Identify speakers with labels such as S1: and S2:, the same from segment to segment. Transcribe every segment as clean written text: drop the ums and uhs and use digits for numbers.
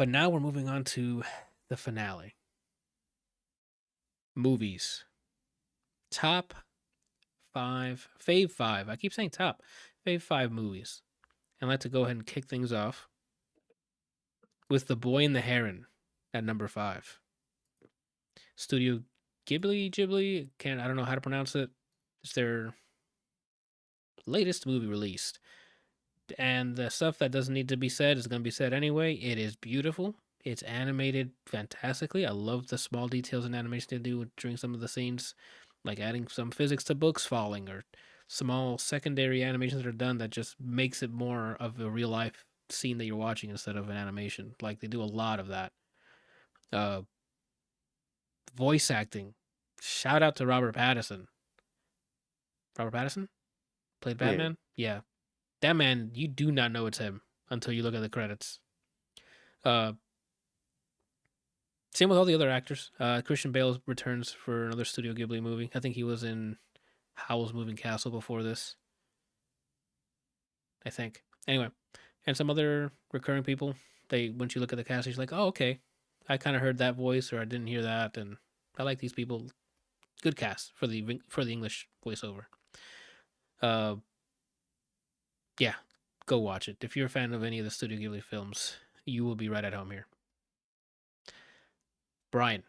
S1: But now we're moving on to the finale. Movies. Top 5, Fave 5. I keep saying top. Fave 5 movies. And I'd like to go ahead and kick things off with The Boy and the Heron at number 5. Studio Ghibli, I don't know how to pronounce it. It's their latest movie released. And the stuff that doesn't need to be said is going to be said anyway. It is beautiful. It's animated fantastically. I love the small details in animation they do during some of the scenes, like adding some physics to books falling or small secondary animations that are done that just makes it more of a real life scene that you're watching instead of an animation. Like they do a lot of that. Uh, Voice acting. Shout out to Robert Pattinson. Robert Pattinson played
S2: Yeah.
S1: Batman. Yeah, that man. You do not know it's him until you look at the credits. Uh, Same with all the other actors. Christian Bale returns for another Studio Ghibli movie. I think he was in Howl's Moving Castle before this. I think. Anyway, and some other recurring people. They once you look at the cast, you're like, oh okay, I kind of heard that voice or I didn't hear that, and I like these people. Good cast for the English voiceover. Uh, yeah, go watch it if you're a fan of any of the Studio Ghibli films. You will be right at home here. Brian,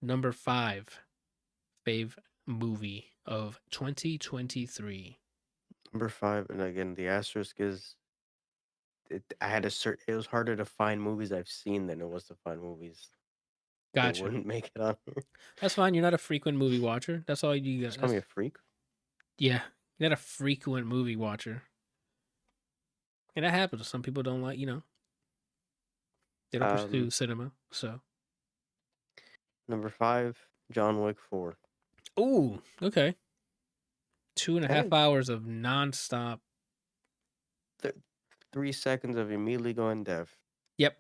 S1: number 5, fave movie of 2023.
S2: Number 5, and again, the asterisk is I had a cert. It was harder to find movies I've seen than it was to find movies that
S1: Gotcha.
S2: wouldn't make it on here.
S1: That's fine. You're not a frequent movie watcher. That's all you got.
S2: Just call me a freak.
S1: Yeah. You're not a frequent movie watcher. And that happens. Some people don't like, they don't pursue
S2: Um,
S1: cinema. So,
S2: Number 5, John Wick 4.
S1: ooh, okay. Two and a half
S2: And
S1: hours of nonstop.
S2: th- 3 seconds of immediately going deaf.
S1: Yep.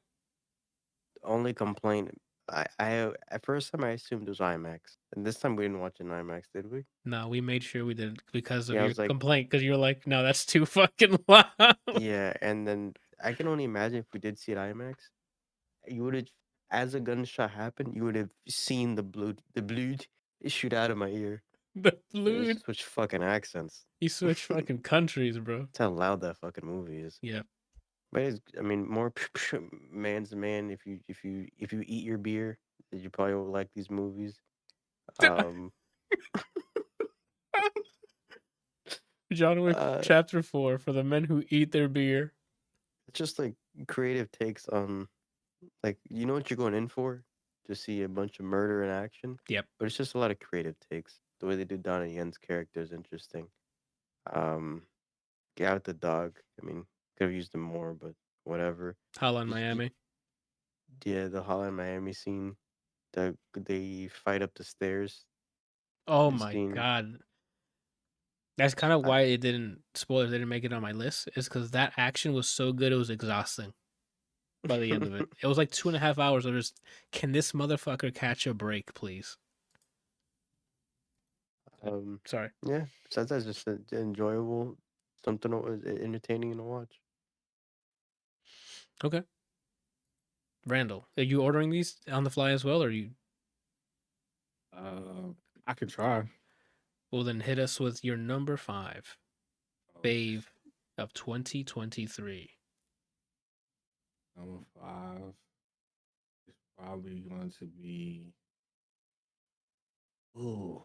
S2: Only complaint. I at first time I assumed it was IMAX, and this time we didn't watch it in IMAX, did we?
S1: No, we made sure we did it because of
S2: Yeah, I
S1: your
S2: was like,
S1: complaint. Because you're like, no, that's too fucking loud.
S2: yeah, and then I can only imagine if we did see it IMAX, you would have, as a gunshot happened, you would have seen the blood shoot out of my ear.
S1: The
S2: It
S1: fluid.
S2: switched fucking accents.
S1: You switch fucking countries, bro.
S2: That's how loud that fucking movie is.
S1: Yeah.
S2: But it's, I mean, more man's a man. If you eat your beer, you probably will like these movies. Um,
S1: John Wick
S2: uh,
S1: Chapter 4 for the men who eat their beer.
S2: it's just like creative takes on, like, you know what you're going in for, to see a bunch of murder and action.
S1: Yep.
S2: But it's just a lot of creative takes. The way they do Donnie Yen's character is interesting. Um, Get out the dog. I mean, could have used him more, but whatever.
S1: Hotline
S2: Y- y-
S1: Miami.
S2: Yeah, the Holland Miami scene. They fight up the stairs.
S1: Oh
S2: The
S1: my
S2: scene.
S1: God. That's kind of
S2: I,
S1: why it didn't, spoilers didn't make it on my list, is because that action was so good it was exhausting by the end of it. It was like 2.5 hours of just, can this motherfucker catch a break, please?
S2: um,
S1: Sorry.
S2: yeah. Besides that's just enjoyable, something that was entertaining to watch.
S1: Okay. Randall, are you ordering these on the fly as well, or you?
S3: Uh, I could try.
S1: Well, then hit us with your number 5
S3: Oh,
S1: fave of 2023.
S3: number 5 is probably going to be. Ooh.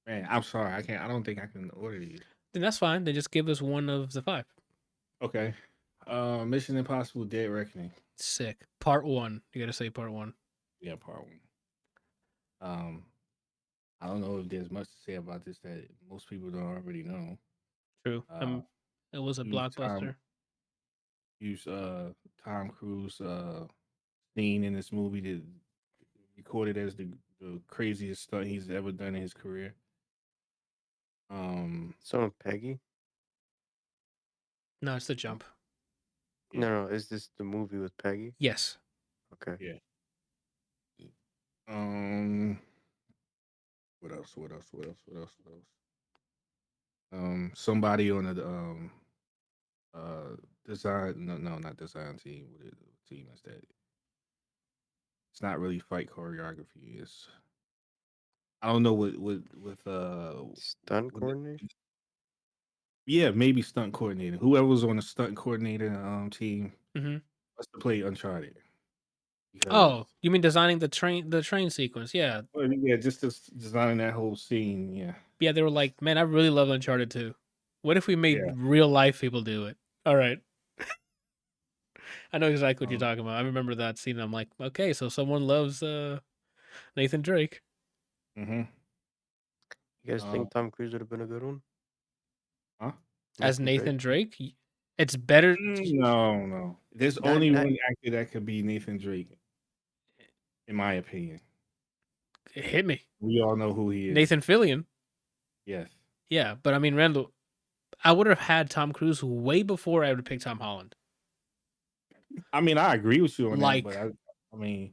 S3: Man, I'm sorry. I can't. I don't think I can order these.
S1: Then that's fine. Then just give us one of the 5.
S3: Okay. Mission Impossible: Dead Reckoning.
S1: Sick. Part 1. You gotta say part 1.
S3: Yeah, part 1. Um, I don't know if there's much to say about this that most people don't already know.
S1: True.
S3: Uh,
S1: It was a
S3: use Tom
S1: blockbuster.
S3: use Tom Cruise scene in this movie to recorded as the craziest stunt he's ever done in his career. Um,
S2: So Peggy?
S1: No, it's the jump.
S3: yeah,
S2: No, no. Is this the movie with Peggy?
S1: Yes.
S2: Okay.
S3: yeah. Um, what else? What else? What else? What else? What else? Somebody on the design. No, not design team. What team is that? It's not really fight choreography. It's I don't know
S2: Stunt
S3: what it-
S2: coordinator.
S3: yeah, maybe stunt coordinator. Whoever was on the stunt coordinator team
S1: Mm-hmm.
S3: must have played Uncharted because
S1: Oh, you mean designing the train sequence? Yeah,
S3: well, yeah, designing that whole scene. Yeah,
S1: yeah. They were like, man, I really love Uncharted 2. What if we made
S3: yeah.
S1: real life people do it? All right, I know exactly what you're
S3: Um,
S1: talking about. I remember that scene. I'm like, okay, so someone loves Nathan Drake
S3: hmm
S2: You guys
S3: uh,
S2: think Tom Cruise would have been a good one?
S3: huh?
S1: as
S2: Nathan Drake.
S1: Nathan Drake. It's better.
S3: No, no. There's
S2: Not,
S3: only
S2: not,
S3: one actor that could be Nathan Drake, in my opinion.
S1: Hit me,
S3: We all know who he is.
S1: Nathan Fillion.
S3: Yes.
S1: Yeah, but I mean, Randall, I would have had Tom Cruise way before I would have picked Tom Holland.
S3: I mean, I agree with you on that, but
S1: Like,
S3: I mean,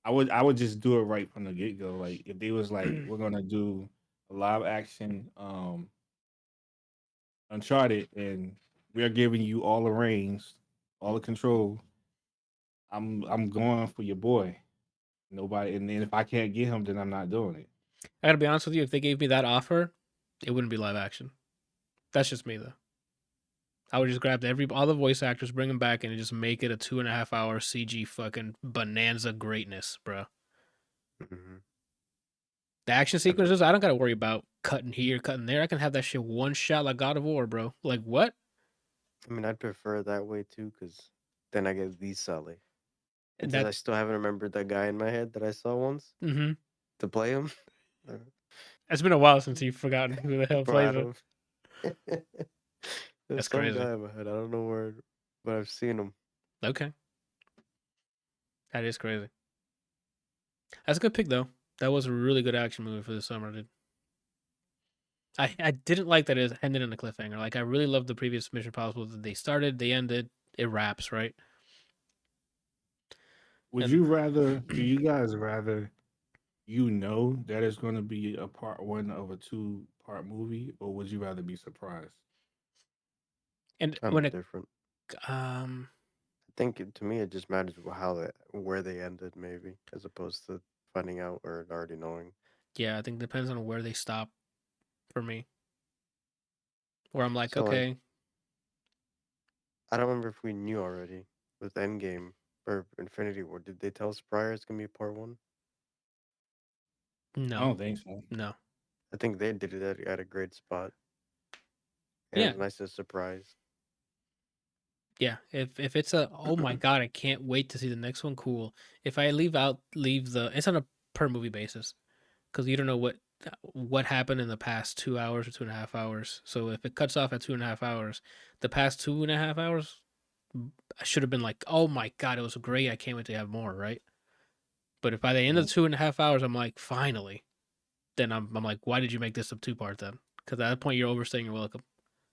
S3: I would just do it right from the get go. Like if they was like, we're gonna do a live action Uncharted, and we are giving you all the reins, all the control. I'm going for your boy. Nobody, and then if I can't get him, then I'm not doing it.
S1: I gotta be honest with you, if they gave me that offer, it wouldn't be live action. That's just me though. I would just grab all the voice actors, bring them back, and just make it a 2.5 hour CG fucking bonanza greatness, bro.
S2: Mhm.
S1: The action
S2: I, pre-
S1: sequences, I don't gotta worry about cutting here, cutting there. I can have that shit one shot like God of War, bro. Like what?
S2: I mean, I'd prefer it that way too, because then I get the Sully.
S1: And
S2: And since
S1: that,
S2: I still haven't remembered that guy in my head that I saw once
S1: mm-hmm.
S2: to play him,
S1: It's been a while since you've forgotten who the hell
S2: bro, I
S1: plays it.
S2: don't. There's
S1: That's
S2: some
S1: crazy.
S2: guy in my head. I don't know where, but I've seen him.
S1: Okay, that is crazy. That's a good pick though. That was a really good action movie for the summer, dude. I didn't like that it ended in a cliffhanger. Like I really loved the previous Mission Impossible that they started, they ended, it wraps, right?
S3: Would
S1: And
S3: you rather? Do you guys rather that it's going to be a part one of a two-part movie, or would you rather be surprised?
S1: and
S2: I'm
S1: when it
S2: indifferent.
S1: um
S2: I think to me it just matters where they ended, maybe, as opposed to finding out or already knowing.
S1: yeah, I think it depends on where they stop for me. Where I'm like,
S2: So like,
S1: okay,
S2: I don't remember if we knew already with Endgame or Infinity War. Did they tell us prior it's gonna be part one?
S3: I
S1: no,
S3: don't think so.
S1: no.
S2: I think they did it at a great spot, and it
S1: Yeah,
S2: was nice to surprise.
S1: yeah. If it's a oh my god, I can't wait to see the next one, cool. If I leave the it's on a per movie basis. Because you don't know what happened in the past 2 hours or 2.5 hours. So if it cuts off at 2.5 hours, the past 2.5 hours, I should have been like, oh my god, it was great. I can't wait to have more, right? But if by the end of
S3: Mhm.
S1: the 2.5 hours, I'm like, finally, then I'm like, why did you make this a 2 part then? Because at that point, you're overstaying your welcome.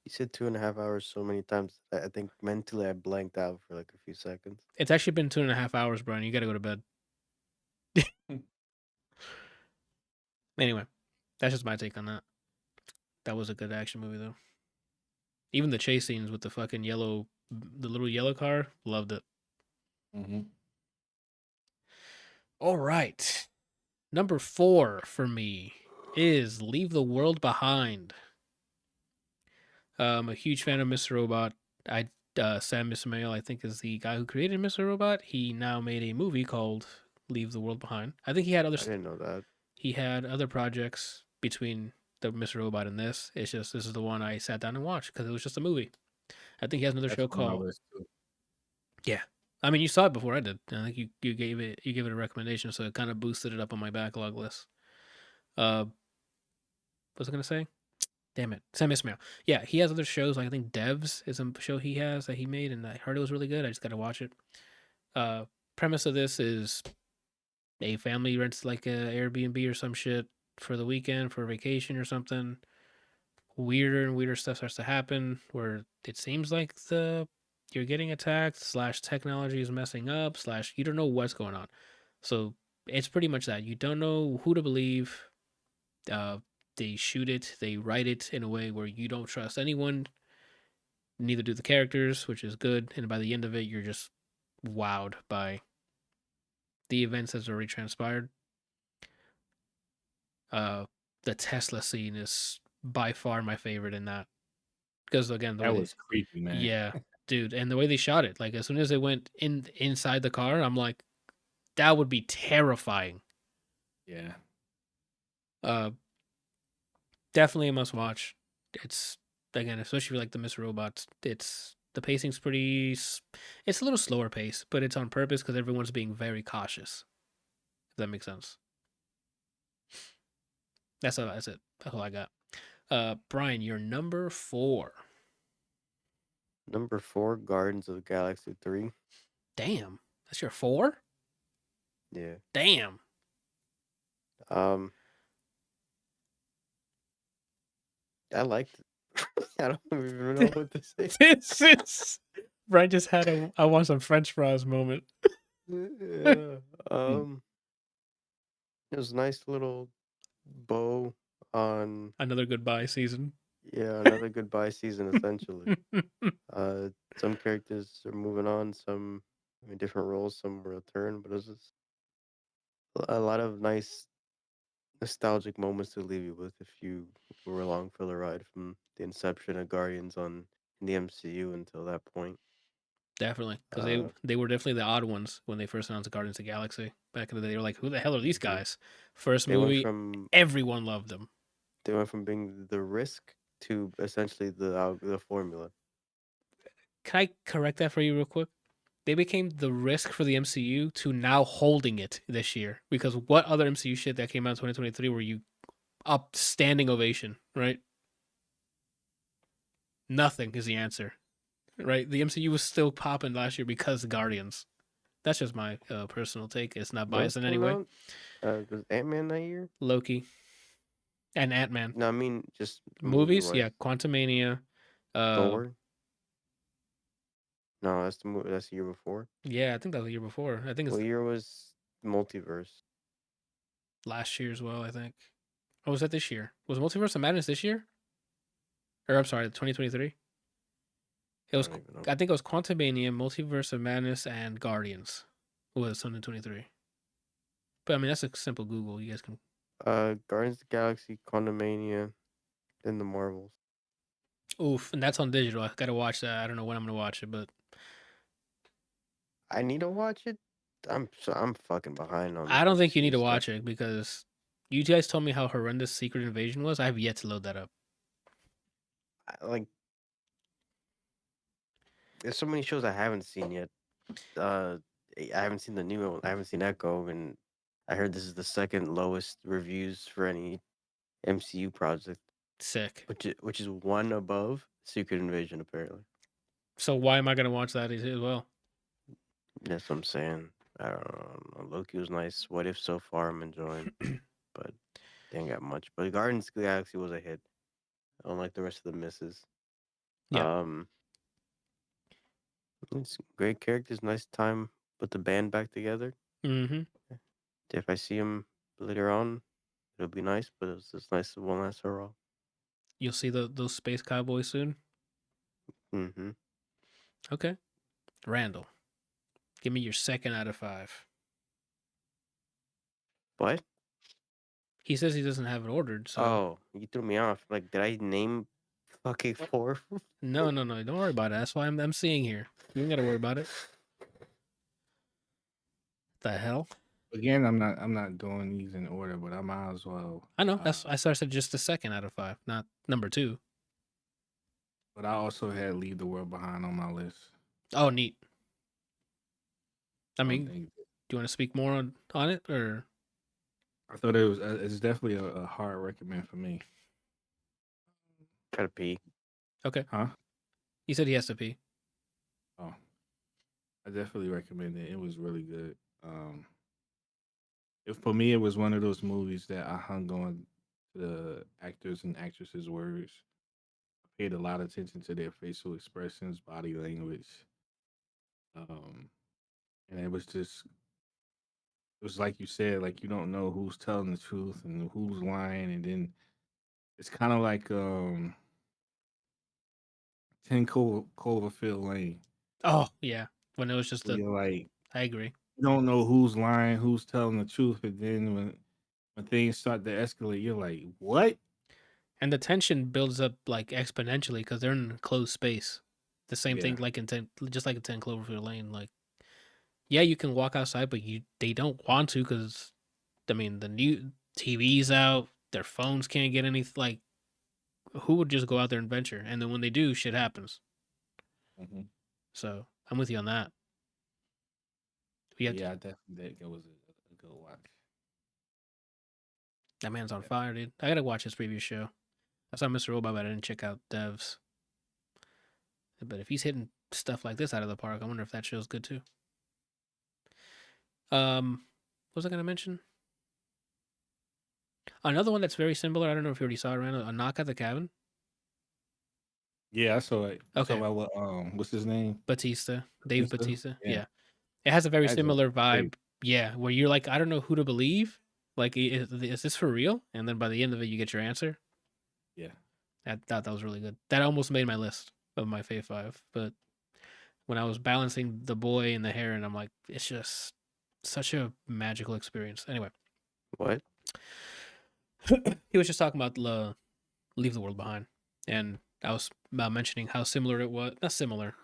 S2: You said 2.5 hours so many times. I think mentally I blanked out for like a few seconds.
S1: It's actually been 2.5 hours, Brian. You got to go to bed. Anyway, that's just my take on that. That was a good action movie though. Even the chase scenes with the little yellow car, loved it.
S3: Mm-hmm.
S1: All right. Number 4 for me is Leave the World Behind. I'm a huge fan of Mr. Robot. Sam Ismail, I think, is the guy who created Mr. Robot. He now made a movie called Leave the World Behind. I think
S2: I didn't know that.
S1: he had other projects between the Mr. Robot and this. It's just this is the one I sat down and watched because it was just a movie. I think he has another
S3: That's
S1: show
S3: on my
S1: called
S3: list too.
S1: yeah. I mean, you saw it before I did. I think you gave it a recommendation, so it kind of boosted it up on my backlog list. Uh, what was I gonna say? Damn it, Sam Ismail. Yeah, he has other shows. Like I think Devs is a show he has that he made, and I heard it was really good. I just got to watch it. Uh, Premise of this is a family rents like a Airbnb or some shit for the weekend for a vacation or something. Weirder and weirder stuff starts to happen where it seems like the you're getting attacked slash technology is messing up slash you don't know what's going on. So it's pretty much that you don't know who to believe. Uh, they shoot it, they write it in a way where you don't trust anyone, neither do the characters, which is good. And by the end of it, you're just wowed by the events that's already transpired. Uh, the Tesla scene is by far my favorite in that because again, the way
S3: That was creepy, man.
S1: yeah, dude, and the way they shot it, like as soon as they went inside the car, I'm like, that would be terrifying.
S3: Yeah.
S1: Uh, definitely a must watch. It's again, especially like the Miss Robots. It's the pacing's it's a little slower pace, but it's on purpose because everyone's being very cautious. If that makes sense. That's all. That's it. That's all I got. Brian, you're number 4.
S2: Number 4, Guardians of the Galaxy 3.
S1: Damn, that's your 4.
S2: Yeah.
S1: Damn.
S2: Um, I liked it. I don't even know what to say.
S1: This is Brian just had a I want some French fries moment.
S2: Yeah. It was a nice little bow on
S1: Another goodbye season.
S2: another goodbye season essentially. Some characters are moving on, some in different roles, some will return, but it was just a lot of nice nostalgic moments to leave you with if you were along for the ride from the inception of Guardians on in the MCU until that point.
S1: Definitely, because
S2: Uh,
S1: they were definitely the odd ones when they first announced the Guardians of the Galaxy back in the day. They were like, "Who the hell are these
S2: mhm.
S1: guys?" First
S2: They went
S1: movie,
S2: from
S1: everyone loved them.
S2: being the risk to essentially the formula.
S1: Can I correct that for you real quick? They became the risk for the MCU to now holding it this year. Because what other MCU shit that came out in 2023 were you up standing ovation, right? Nothing is the answer, right? The MCU was still popping last year because of Guardians. That's just my personal take. It's not
S2: What else
S1: biased in any
S2: came
S1: way.
S2: out? Was Ant-Man that year?
S1: Loki and Ant Man
S2: No, I mean just movie
S1: movies,
S2: wise.
S1: yeah. Quantumania,
S2: Thor? No, that's the movie. That's the year before.
S1: yeah. I think that was the year before. I think it's
S2: What year was Multiverse?
S1: last year as well. I think. Or was that this year? Was Multiverse of Madness this year? Or I'm sorry, 2023. It
S2: I
S1: was.
S2: don't even know.
S1: I think it was Quantumania, Multiverse of Madness, and Guardians was 2023. But I mean, that's a simple Google. You guys can.
S2: Guardians of the Galaxy, Quantumania, then the Marvels.
S1: Oof, and that's on digital. I gotta watch that. I don't know when I'm gonna watch it, but
S2: I need to watch it. I'm fucking behind on
S1: I don't think you need
S2: MCU
S1: to
S2: stuff.
S1: watch it because you guys told me how horrendous Secret Invasion was. I have yet to load that up.
S2: Like, there's so many shows I haven't seen yet. I haven't seen the new one. I haven't seen Echo, and I heard this is the second lowest reviews for any MCU project,
S1: Sick.
S2: which is one above Secret Invasion apparently.
S1: So why am I gonna watch that as well?
S2: That's what I'm saying. I don't know. Loki was nice. What if so far I'm enjoying, but they ain't got much. But Guardians of the Galaxy was a hit, unlike the rest of the misses.
S1: Yeah.
S2: Um, it's great characters. Nice time put the band back together.
S1: Mm-hmm.
S2: If I see him later on, it'll be nice. But it's just nice one last hurrah.
S1: You'll see those space cowboys soon.
S2: Mm-hmm.
S1: Okay. Randall, give me your second out of 5.
S2: What?
S1: He says he doesn't have it ordered, so
S2: Oh, you threw me off. Like, did I name fucking 4?
S1: no. Don't worry about it. That's why I'm seeing here. You ain't gotta worry about it. The hell?
S3: Again, I'm not doing these in order, but I might as well.
S1: I know. I said just the second out of 5, not number 2.
S3: But I also had Leave the World Behind on my list.
S1: Oh, neat. I
S3: I don't
S1: mean,
S3: think
S1: do you want to speak more on it or?
S3: I thought it was. It's definitely a hard recommend for me.
S2: Gotta pee.
S1: Okay.
S3: Huh?
S1: He said he has to pee.
S3: Oh, I definitely recommend it. It was really good. If for me, it was one of those movies that I hung on to the actors and actresses' words. I paid a lot of attention to their facial expressions, body language, um, and it was just. It was like you said, like you don't know who's telling the truth and who's lying, and then It's kind of like 10 Cloverfield Lane.
S1: Oh yeah, when it was just
S3: Where
S1: a.
S3: you're like,
S1: I agree.
S3: you don't know who's lying, who's telling the truth, and then when things start to escalate, you're like, what?
S1: And the tension builds up like exponentially because they're in a closed space. The same
S3: Yeah.
S1: thing like just like in 10 Cloverfield Lane. Like, yeah, you can walk outside, but they don't want to because, I mean, the new TV's out, their phones can't get any. Like, who would just go out there and venture? And then when they do, shit happens.
S3: Hmm.
S1: So I'm with you on that. We
S3: But
S1: had
S3: yeah, I definitely think it was a good watch.
S1: that man's on
S3: Yeah.
S1: fire, dude. I gotta watch his previous show. I saw Mr. Robot, but I didn't check out Devs. But if he's hitting stuff like this out of the park, I wonder if that show's good too. What was I gonna mention? Another one that's very similar. I don't know if you already saw it, Randall. A Knock at the Cabin.
S3: Yeah, I saw it. You talking
S1: Okay,
S3: about what? What's his name?
S1: Batista, Dave
S3: Batista?
S1: Batista.
S3: Yeah,
S1: Yeah, it has a very
S3: that joke
S1: similar
S3: was great.
S1: vibe. Yeah, where you're like, I don't know who to believe. Like, is this for real? And then by the end of it, you get your answer.
S3: Yeah.
S1: I thought that was really good. That almost made my list of my Fave 5. But when I was balancing the boy and the hair, and I'm like, it's just such a magical experience. Anyway,
S2: What?
S1: he was just talking about Leave the World Behind. And I was mentioning how similar it was. Not similar.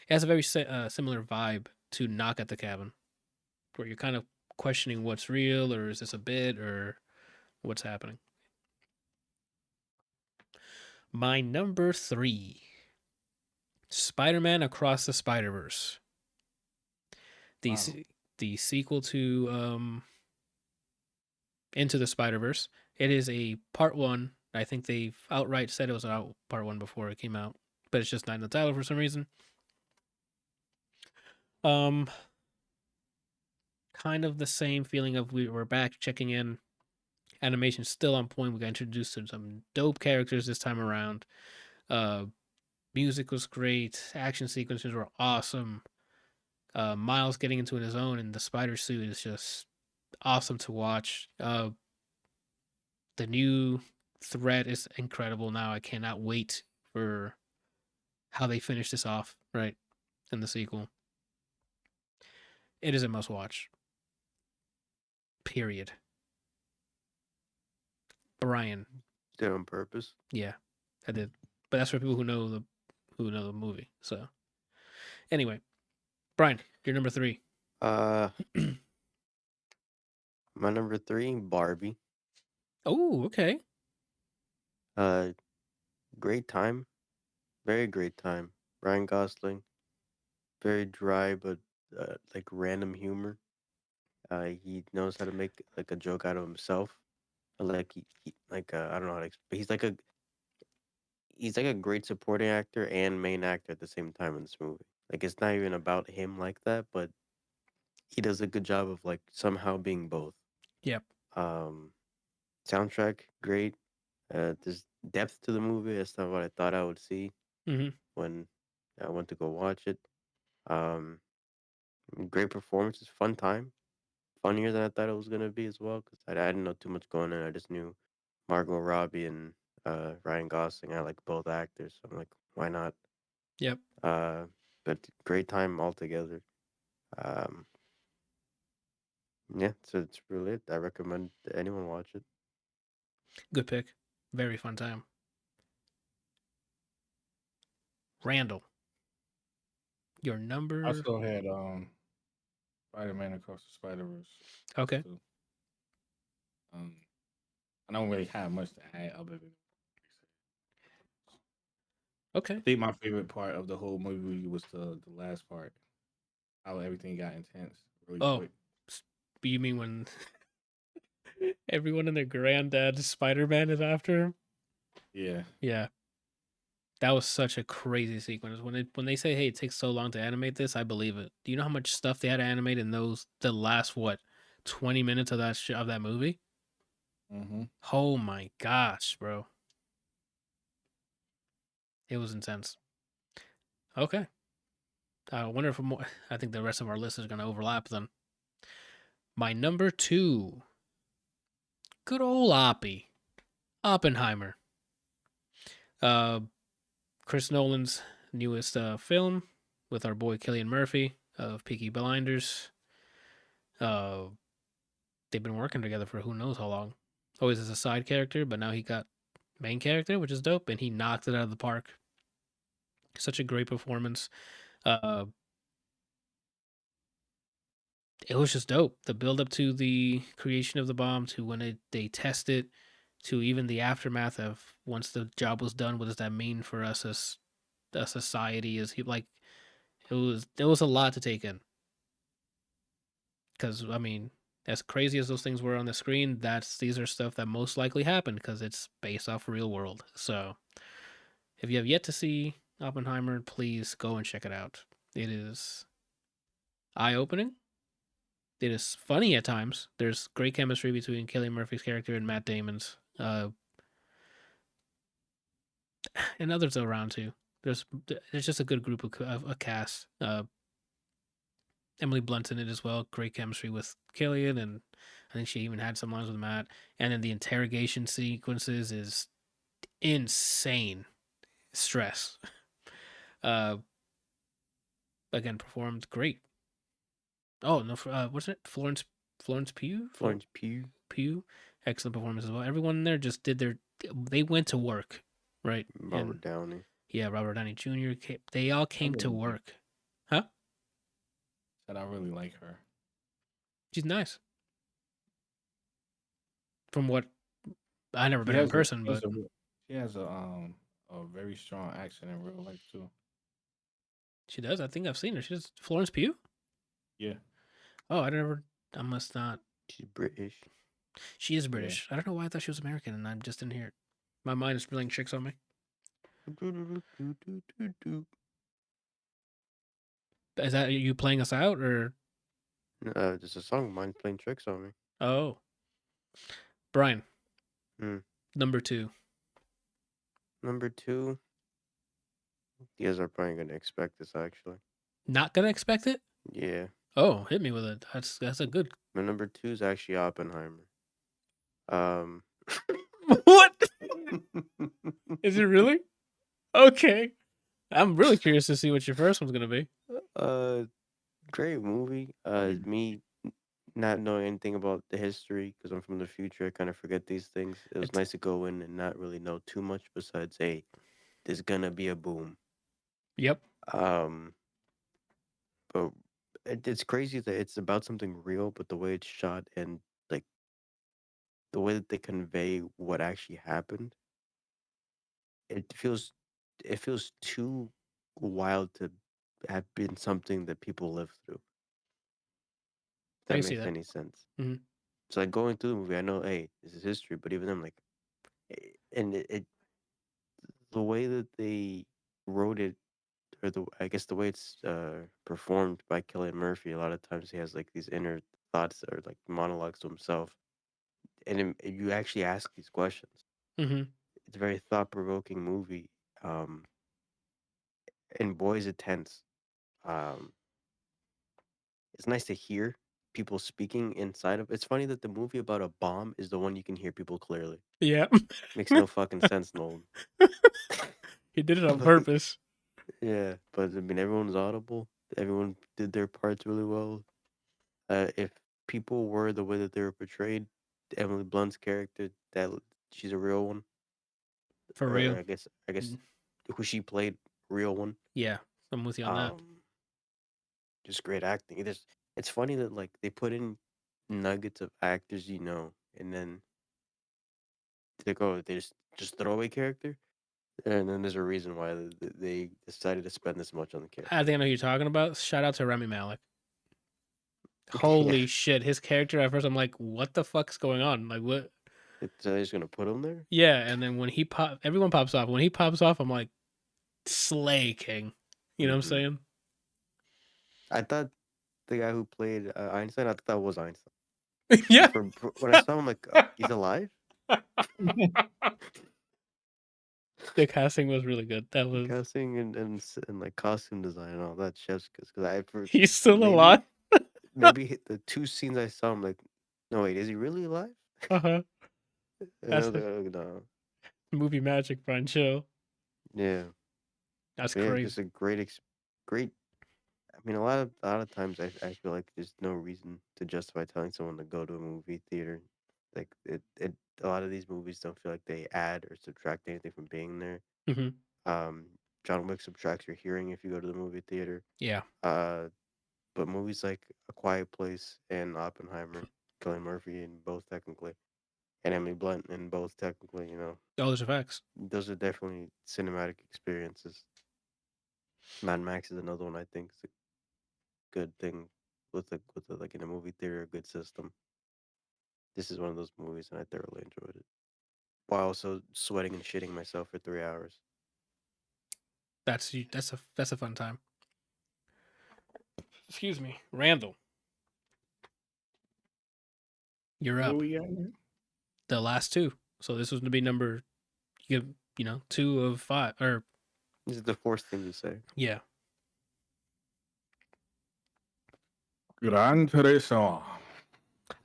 S1: It has a very similar vibe to Knock at the Cabin, where you're kind of questioning what's real, or is this a bit, or what's happening. My number 3, Spider-Man Across the Spider-Verse. The
S3: Wow.
S1: the sequel to Into the Spider-Verse. It is a part 1. I think they've outright said it was out part 1 before it came out, but it's just not in the title for some reason. Um, kind of the same feeling of we're back checking in. Animation still on point. We got introduced to some dope characters this time around. Uh, music was great. Action sequences were awesome. Miles getting into his own and the spider suit is just awesome to watch. The new threat is incredible now. I cannot wait for how they finish this off, right? In the sequel. It is a must watch. Period. Brian.
S2: Did on purpose?
S1: Yeah, I did. But that's for people who know the movie. So anyway, Brian, you're number 3.
S2: Uh, my number 3, Barbie.
S1: Oh, okay.
S2: Uh, great time. Very great time. Ryan Gosling. Very dry, but like random humor. He knows how to make like a joke out of himself. But like I don't know how to explain. He's like a great supporting actor and main actor at the same time in this movie. Like it's not even about him like that, but he does a good job of like somehow being both.
S1: Yep.
S2: Um, Soundtrack great. There's depth to the movie. That's not what I thought I would see
S1: Mm-hmm.
S2: when I went to go watch it. Um, Great performances, fun time, funnier than I thought it was gonna be as well. Cause I didn't know too much going in. I just knew Margot Robbie and Ryan Gosling. I like both actors, so I'm like, why not?
S1: Yep.
S2: Uh, but great time altogether. Um, yeah, so it's really it. I recommend anyone watch it.
S1: Good pick. Very fun time. Randall, your
S3: I
S1: number.
S3: also had Spider-Man Across the Spider-Verse.
S1: Okay.
S3: Too. Um, I don't really have much to add other than I
S1: Okay.
S3: think my favorite part of the whole movie was the last part, how everything got intense really
S1: Oh,
S3: quick.
S1: you mean when everyone and their granddad Spider-Man is after him?
S3: Yeah.
S1: Yeah. That was such a crazy sequence. When they say, "Hey, it takes so long to animate this," I believe it. Do you know how much stuff they had to animate in the last 20 minutes of that movie?
S3: Mm-hmm.
S1: Oh my gosh, bro. It was intense. Okay. I wonder if more, I think the rest of our list is going to overlap then. My number 2, good old Oppie, Oppenheimer. Uh, Chris Nolan's newest film with our boy Cillian Murphy of Peaky Blinders. They've been working together for who knows how long. Always as a side character, but now he got main character, which is dope, and he knocked it out of the park. Such a great performance. It was just dope. The build up to the creation of the bomb, to when they test it, to even the aftermath of once the job was done. What does that mean for us as a society? Is he like it was a lot to take in. Because I mean, as crazy as those things were on the screen, these are stuff that most likely happened because it's based off real world. So if you have yet to see Oppenheimer, please go and check it out. It is eye opening. It is funny at times. There's great chemistry between Cillian Murphy's character and Matt Damon's, and others around too. There's just a good group of a cast. Emily Blunt's in it as well. Great chemistry with Cillian, and I think she even had some lines with Matt. And then the interrogation sequences is insane. Stress. Uh, Again, performed great. Oh no, what's it? Florence Pugh.
S2: Florence Pugh.
S1: Pugh, excellent performance as well. Everyone in there just did they went to work, right?
S2: Robert Downey.
S1: Yeah, Robert Downey Jr. They all came to work. Huh?
S3: Said I really like her.
S1: She's nice. From what I never met her in person, but
S3: she has a very strong accent in real life too.
S1: she does. I think I've seen her. She's Florence Pugh.
S3: Yeah.
S1: Oh, I must not.
S2: She's British.
S1: She is British. Yeah. I don't know why I thought she was American, and I just didn't hear it. My mind is playing tricks on me. Is that you playing us out, or?
S2: There's a song of mine playing tricks on me.
S1: Oh. Brian.
S2: Hmm.
S1: Number 2.
S2: Number 2. You guys are probably going to expect this, actually.
S1: Not going to expect it?
S2: Yeah.
S1: Oh, hit me with it. That's a good.
S2: My number 2 is actually Oppenheimer.
S1: What? Is it really? Okay. I'm really curious to see what your first one's gonna be.
S2: Great movie. Me not knowing anything about the history because I'm from the future, I kind of forget these things. It was nice to go in and not really know too much besides, hey, there's gonna be a boom.
S1: Yep.
S2: But it's crazy that it's about something real, but the way it's shot and like the way that they convey what actually happened, it feels too wild to have been something that people lived through. If that makes any sense.
S1: Mhm.
S2: So like going through the movie, I know, hey, this is history, but even then, like, and the way that they wrote it, or I guess the way it's performed by Cillian Murphy, a lot of times he has like these inner thoughts or like monologues to himself, and you actually ask these questions.
S1: Mm-hmm.
S2: It's a very thought-provoking movie, and boy, is it tense. It's nice to hear people speaking inside of. It's funny that the movie about a bomb is the one you can hear people clearly.
S1: Yeah.
S2: Makes no fucking sense, Nolan.
S1: He did it on purpose.
S2: Yeah, but I mean, everyone's audible. Everyone did their parts really well. If people were the way that they were portrayed, Emily Blunt's character, that she's a real one.
S1: For real.
S2: I guess who she played, real one.
S1: Yeah, I'm with you on that.
S2: Just great acting. It's funny that like they put in nuggets of actors and then they go, they just throwaway character, and then there's a reason why they decided to spend this much on the character.
S1: I think I know who you're talking about. Shout out to Rami Malek. Holy shit, his character at first I'm like, what the fuck's going on? Like what?
S2: So they're just gonna put him there?
S1: Yeah, and then when everyone pops off. When he pops off, I'm like, slay king. You know what I'm saying?
S2: I thought the guy who played Einstein, I thought that was Einstein.
S1: Yeah.
S2: When I saw him, like, he's alive?
S1: The casting was really good. That was
S2: casting and like costume design and all that. Chef's because
S1: he's still alive.
S2: Maybe the 2 scenes I saw, I'm like, no wait, is he really alive?
S1: Uh-huh.
S2: And I was like, oh, no.
S1: Movie magic, Brian. Chill.
S2: Yeah.
S1: That's
S2: But yeah, just
S1: crazy.
S2: a great. I mean, a lot of times I feel like there's no reason to justify telling someone to go to a movie theater. Like a lot of these movies don't feel like they add or subtract anything from being there.
S1: Hmm.
S2: Um, John Wick subtracts your hearing if you go to the movie theater.
S1: Yeah,
S2: Uh, but movies like A Quiet Place and Oppenheimer, Cillian Murphy in both technically, and Emily Blunt in both technically,
S1: all those effects.
S2: those are definitely cinematic experiences. Mad Max is another one I think is a good thing with a like in a movie theater, a good system. This is one of those movies, and I thoroughly enjoyed it, while also sweating and shitting myself for 3 hours.
S1: That's a fun time. Excuse me, Randall. You're
S3: Where
S1: up.
S3: we at now?
S1: The last two. So this was going to be number, you know, 2 of 5. Or
S2: This is the fourth thing you say.
S1: yeah,
S3: Gran Turismo.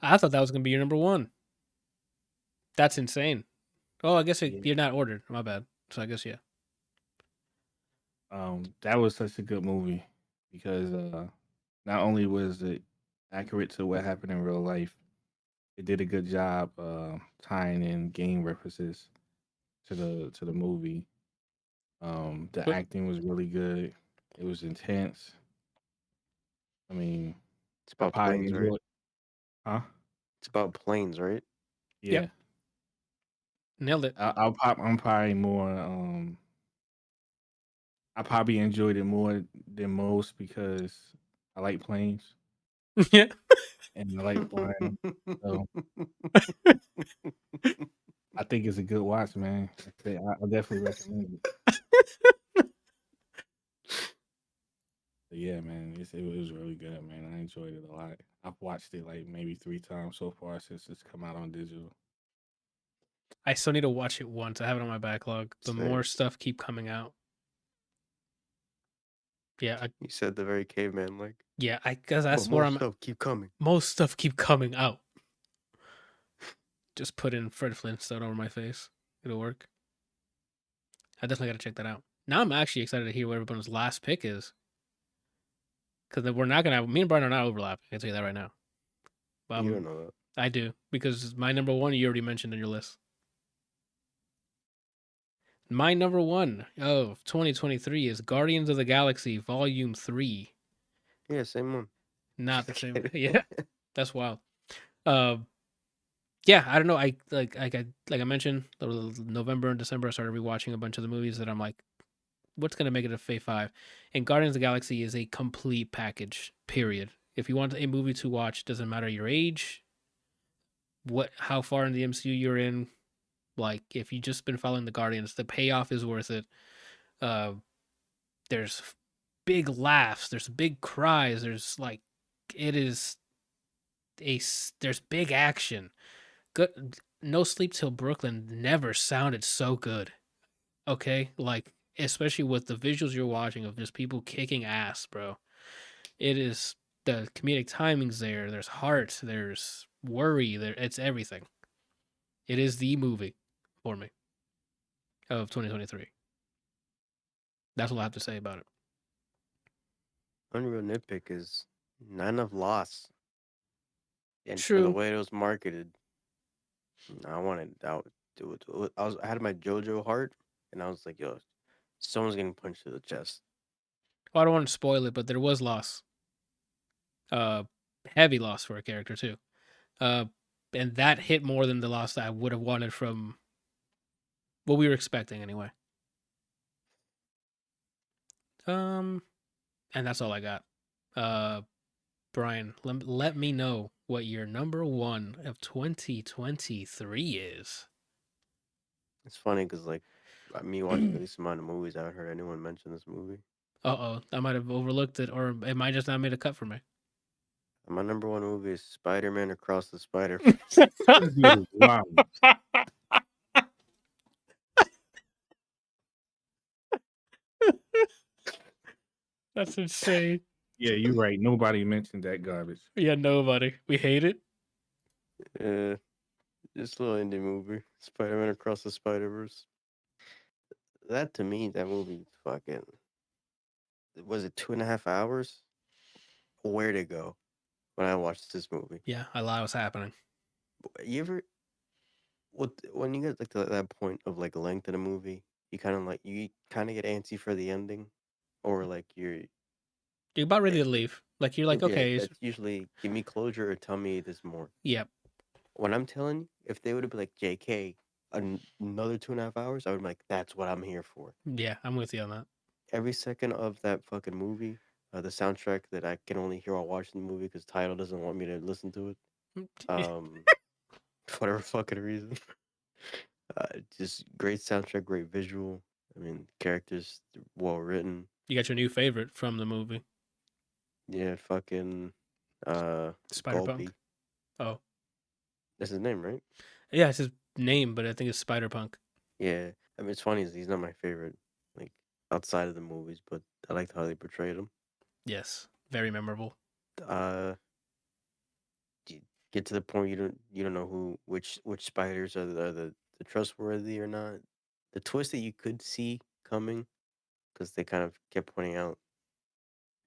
S1: I thought that was going to be your number 1. That's insane. Oh, I guess
S3: Yeah.
S1: you're not ordered. My bad. So I guess yeah.
S3: That was such a good movie because not only was it accurate to what happened in real life, it did a good job tying in game references to the movie. The
S1: But
S3: acting was really good. It was intense. I mean,
S2: It's
S3: I
S2: about
S3: probably
S2: planes, right?
S3: enjoyed. Huh?
S2: It's about planes, right?
S1: yeah,
S3: Yeah.
S1: nailed it.
S3: I'm probably more. I probably enjoyed it more than most because I like planes
S1: Yeah.
S3: and I like flying. So I think it's a good watch, man. I definitely recommend it. But yeah, man, it was really good, man. I enjoyed it a lot. I've watched it like maybe 3 times so far since it's come out on digital.
S1: I still need to watch it once. I have it on my backlog. The more
S2: Same.
S1: stuff keep coming out. Yeah,
S2: You said the very caveman like,
S1: I guess
S2: but
S1: that's where
S2: more
S1: I'm.
S2: stuff keep coming.
S1: Most stuff keep coming out. Just put in Fred Flintstone over my face. It'll work. I definitely got to check that out. Now I'm actually excited to hear what everyone's last pick is. Because we're not going to, me and Brian are not overlapping. I can tell you that right now.
S2: You don't know that.
S1: I do. Because my number 1, you already mentioned in your list. My number 1 of 2023 is Guardians of the Galaxy Volume 3.
S2: Yeah, same one.
S1: Not the
S2: Just
S1: same.
S2: kidding.
S1: Yeah, that's wild. Uh, yeah, I don't know. I mentioned, November and December, I started rewatching a bunch of the movies that I'm like, what's gonna make it a Fave 5? And Guardians of the Galaxy is a complete package. Period. If you want a movie to watch, doesn't matter your age, how far in the MCU you're in. Like, if you just been following the Guardians, the payoff is worth it. Uh, there's big laughs, there's big cries, there's like, it is there's big action. Good. No Sleep Till Brooklyn never sounded so good. Okay, like, especially with the visuals you're watching of just people kicking ass, bro. It is, the comedic timings there. There's heart. There's worry. It's everything. It is the movie for me of 2023. That's what I have to say about it.
S2: Only real nitpick is not enough loss. And for the
S1: True.
S2: way it was marketed, I wanted out. I had my JoJo heart, and I was like, yo, someone's getting punched to the chest.
S1: Well, I don't want to spoil it, but there was loss. Heavy loss for a character too. Uh, and that hit more than the loss that I would have wanted from what we were expecting anyway. And that's all I got. Uh, Brian, let me know what your number 1 of 2023 is.
S2: It's funny because like me watching the least amount of movies, I haven't heard anyone mention this movie.
S1: I might have overlooked it, or it might just not made a cut for me.
S2: And my number one movie is Spider-Man Across the Spider.
S3: This dude is wild.
S1: That's insane.
S3: Yeah, you're right. Nobody mentioned that garbage.
S1: Yeah, nobody. We hate it.
S2: Just a little indie movie. Spider-Man Across the Spider-Verse. that to me, that movie fucking was it 2.5 hours? Where to go when I watched this movie?
S1: Yeah, a lot was happening.
S2: You ever when you get like to that point of like length in a movie, you kind of get antsy for the ending, or like
S1: You're about ready
S2: eh,
S1: to leave. Like you're like,
S2: yeah,
S1: okay,
S2: that's usually give me closure or tell me this more.
S1: yep,
S2: When I'm telling you, if they would have been like JK another 2.5 hours, I would be like, that's what I'm here for.
S1: yeah, I'm with you on that.
S2: Every second of that fucking movie, the soundtrack that I can only hear while watching the movie because Tidal doesn't want me to listen to it. For whatever fucking reason. Just great soundtrack, great visual. I mean, characters well written.
S1: You got your new favorite from the movie,
S2: Yeah, fucking
S1: Spider-Punk.
S2: Gulpy.
S1: Oh,
S2: That's his name, right?
S1: yeah, it's his name, but I think it's Spider-Punk.
S2: Yeah. I mean, it's funny. He's not my favorite, like outside of the movies, but I liked how they portrayed him.
S1: Yes, very memorable.
S2: Get to the point you don't know which spiders are the trustworthy or not. The twist that you could see coming because they kind of kept pointing out,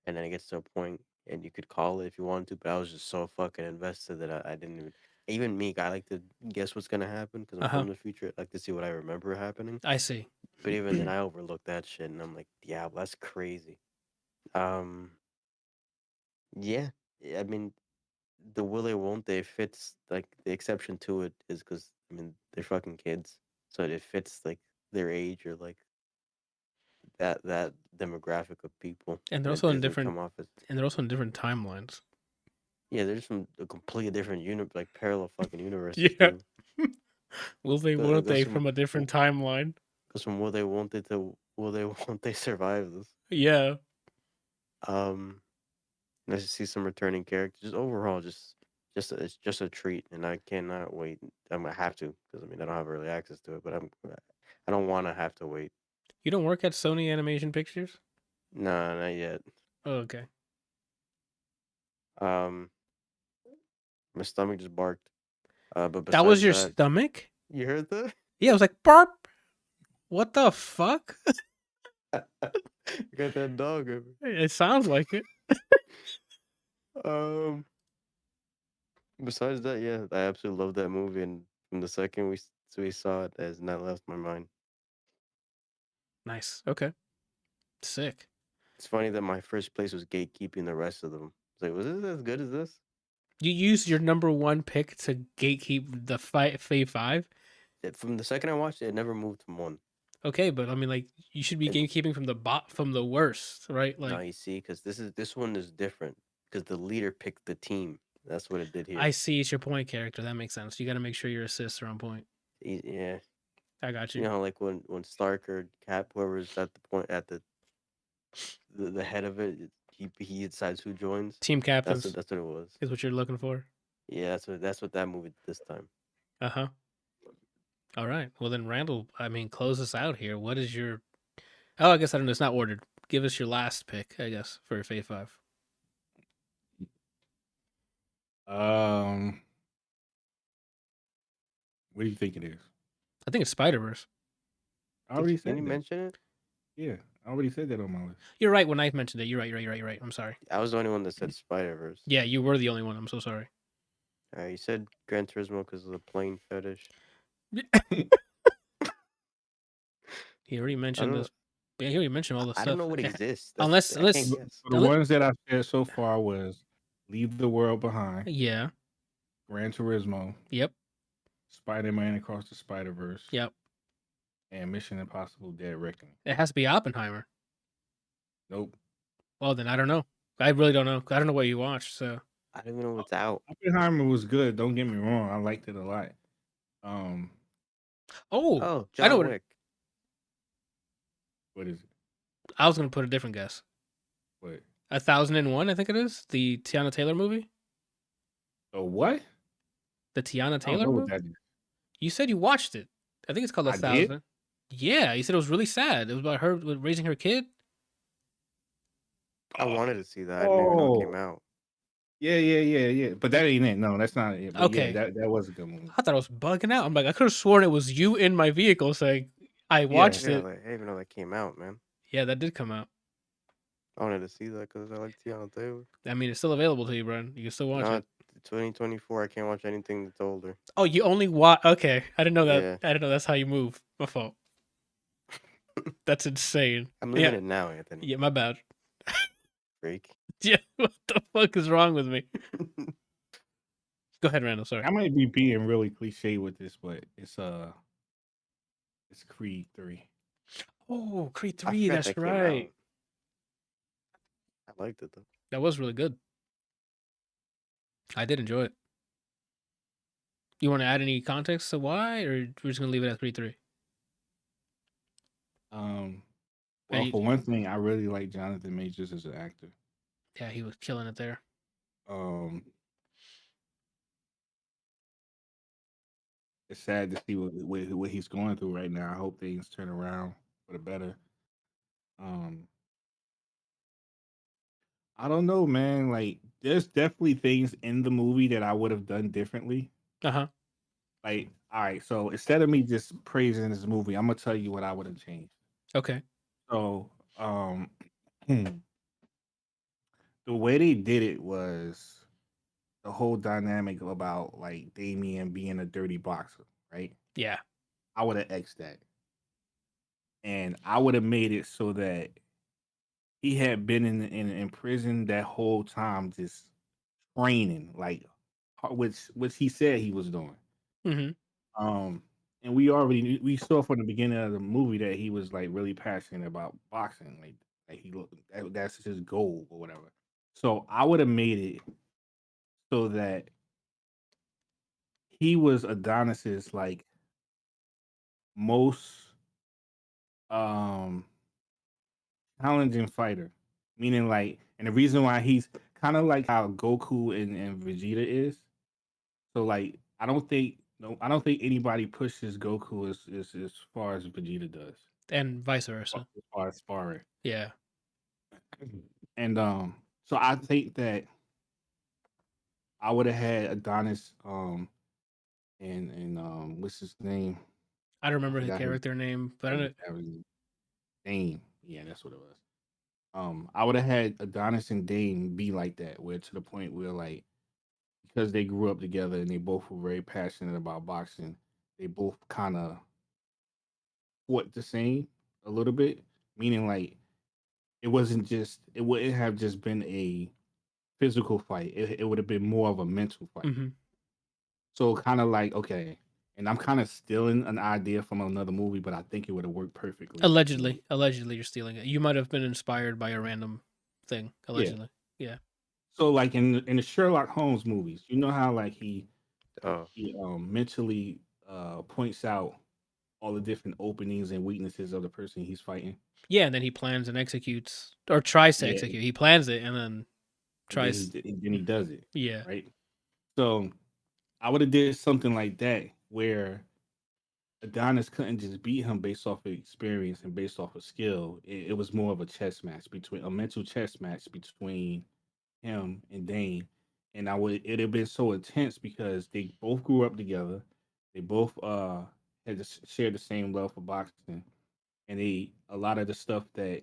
S2: and then it gets to a point and you could call it if you wanted to, but I was just so fucking invested that I didn't even me. I like to guess what's gonna happen because I'm from the future. I like to see what I remember happening.
S1: I see.
S2: But even then, I overlooked that shit, and I'm like, yeah, well, that's crazy. Yeah, I mean, the will they won't they fits like the exception to it is because I mean they're fucking kids, so it fits like their age or like that demographic of people.
S1: And they're
S2: And it
S1: also in
S2: doesn't
S1: different
S2: come off as
S1: timelines.
S2: yeah, they're just from a completely different like parallel fucking universes
S1: Yeah.
S2: too.
S1: Will they, won't they from a different timeline?
S2: Goes from will they won't they to will they won't they survive this?
S1: Yeah.
S2: Nice to see some returning characters. Overall, it's just a treat, and I cannot wait. I'm gonna have to because I mean I don't have early access to it, but I don't want to have to wait.
S1: You don't work at Sony Animation Pictures?
S2: Nah, not yet.
S1: Oh, okay.
S2: My stomach just barked. But
S1: That was
S2: besides
S1: your
S2: that,
S1: stomach?
S2: you heard that?
S1: Yeah, I was like, barp. What the fuck?
S2: You got that dog in me.
S1: It sounds like it.
S2: Besides that, yeah, I absolutely love that movie, and from the second we saw it, it has not left my mind.
S1: Nice. Okay. Sick.
S2: It's funny that my first place was gatekeeping the rest of them. It's like, was it as good as this?
S1: You used your number one pick to gatekeep the Fave 5?
S2: From the second I watched it, it never moved from one.
S1: Okay, but I mean, like, you should be
S2: And
S1: gatekeeping from the worst, right?
S2: no,
S1: Like,
S2: you see, because this one is different because the leader picked the team. That's what it did here.
S1: I see it's your point character. That makes sense. You got to make sure your assists are on point.
S2: Yeah,
S1: I got
S2: you
S1: you.
S2: know, like when Stark or Cap, whoever's at the point at the head of it, he decides who joins.
S1: Team captains
S2: That's what it was.
S1: is what you're looking for.
S2: Yeah, that's what that movie did this time.
S1: Uh-huh. All right. Well, then, Randall, I mean, close us out here. What is your... Oh, I guess I don't know. It's not ordered. Give us your last pick, I guess, for Fave 5.
S3: What do you think it is?
S1: I think it's Spider-Verse.
S3: I already
S2: Can
S3: said
S2: you
S3: that.
S2: mention it?
S3: Yeah, I already said that on my list.
S1: You're right when I mentioned it. You're right. I'm sorry.
S2: I was the only one that said Spider-Verse.
S1: Yeah, you were the only one. I'm so sorry.
S2: You said Gran Turismo because of the plane fetish.
S1: He already mentioned this. Yeah, he already mentioned all the stuff.
S2: I don't know what exists.
S1: Unless
S3: The ones that I've said so far was Leave the World Behind.
S1: Yeah.
S3: Gran Turismo.
S1: Yep.
S3: Spider-Man Across the Spider-Verse.
S1: Yep.
S3: And Mission Impossible Dead Reckoning.
S1: It has to be Oppenheimer.
S3: Nope.
S1: Well, then I don't know. I really don't know. I don't know what you watched, so.
S2: I don't even know what's out.
S3: Oppenheimer was good. Don't get me wrong. I liked it a lot.
S2: Oh, John
S1: I know
S2: Wick.
S3: What is it?
S1: I was going to put a different guess.
S3: What?
S1: 1001, I think it is. The Tiana Taylor movie.
S3: Oh, what?
S1: The Tiana
S3: I
S1: Taylor
S3: don't know
S1: movie?
S3: what that is.
S1: You said you watched it. I think it's called 1000.
S3: Did?
S1: Yeah, you said it was really sad. It was about her raising her kid.
S2: I wanted to see that. I didn't even know it came out.
S3: Yeah. But that ain't it. No, that's not it. But
S1: Okay.
S3: Yeah, that was a good movie.
S1: I thought I was bugging out. I'm like, I could have sworn it was you in my vehicle saying I
S3: Yeah.
S1: watched it.
S2: I didn't even know that came out, man.
S1: Yeah, that did come out.
S2: I wanted to see that because I like Tiana Taylor.
S1: I mean, it's still available to you, bro. You can still watch
S2: Not
S1: it.
S2: 2024. I can't watch anything that's older.
S1: Oh, you only watch? Okay, I didn't know that.
S2: Yeah,
S1: I didn't know that's how you move. My fault. That's insane.
S2: I'm living
S1: Yeah,
S2: it now, Anthony.
S1: yeah, my bad.
S2: Freak.
S1: Yeah, what the fuck is wrong with me? Go ahead, Randall. Sorry.
S3: I might be being really cliche with this, but it's Creed 3.
S1: Oh, Creed
S2: I
S1: 3.
S2: forgot
S1: That's
S2: that came out.
S1: right.
S2: I liked it though.
S1: That was really good. I did enjoy it. You want to add any context to why, or we're just gonna leave it at Creed 3?
S3: Um,
S1: And
S3: well, for one thing, I really like Jonathan Majors as an actor.
S1: yeah, he was killing it there.
S3: Um, it's sad to see what he's going through right now. I hope things turn around for the better. Um, I don't know, man. Like, there's definitely things in the movie that I would have done differently.
S1: Uh-huh.
S3: Like, all right, so instead of me just praising this movie, I'm gonna tell you what I would have changed.
S1: Okay.
S3: So, the way they did it was the whole dynamic about like Damien being a dirty boxer, right?
S1: Yeah.
S3: I would have X'd that. And I would have made it so that he had been in prison that whole time, just training, like which he said he was doing.
S1: Mm-hmm.
S3: Um, and we saw from the beginning of the movie that he was like really passionate about boxing, like that's his goal or whatever. So I would have made it so that he was Adonis's like most um challenging fighter, meaning like, and the reason why he's kind of like how Goku and Vegeta is. So like, I don't think anybody pushes Goku as far as Vegeta does
S1: And vice versa.
S3: as far as sparring.
S1: Yeah.
S3: And so I think that I would have had Adonis and what's his name?
S1: I don't
S3: I
S1: remember the
S3: forgot his
S1: character name, but I
S3: name.
S1: don't.
S3: That was Dane. Yeah, that's what it was. I would have had Adonis and Dane be like that, where to the point where like because they grew up together and they both were very passionate about boxing, they both kind of fought the same a little bit, meaning like it wouldn't have just been a physical fight. It would have been more of a mental fight.
S1: Mm-hmm.
S3: So kind of like okay, and I'm kind of stealing an idea from another movie, but I think it would have worked perfectly in this movie.
S1: Allegedly, you're stealing it. You might have been inspired by a random thing.
S3: Yeah.
S1: Allegedly. Yeah.
S3: So like in the Sherlock Holmes movies, you know how like
S2: Oh,
S3: he mentally points out all the different openings and weaknesses of the person he's fighting.
S1: Yeah, and then he plans and executes, or tries to
S3: Yeah,
S1: execute. He plans it and then
S3: and
S1: tries.
S3: then he does it,
S1: Yeah.
S3: right? So I would have did something like that where Adonis couldn't just beat him based off of experience and based off of skill. It was more of a chess match between a mental chess match between him and Dane. And it'd have been so intense because they both grew up together. They both had shared the same love for boxing. And a lot of the stuff that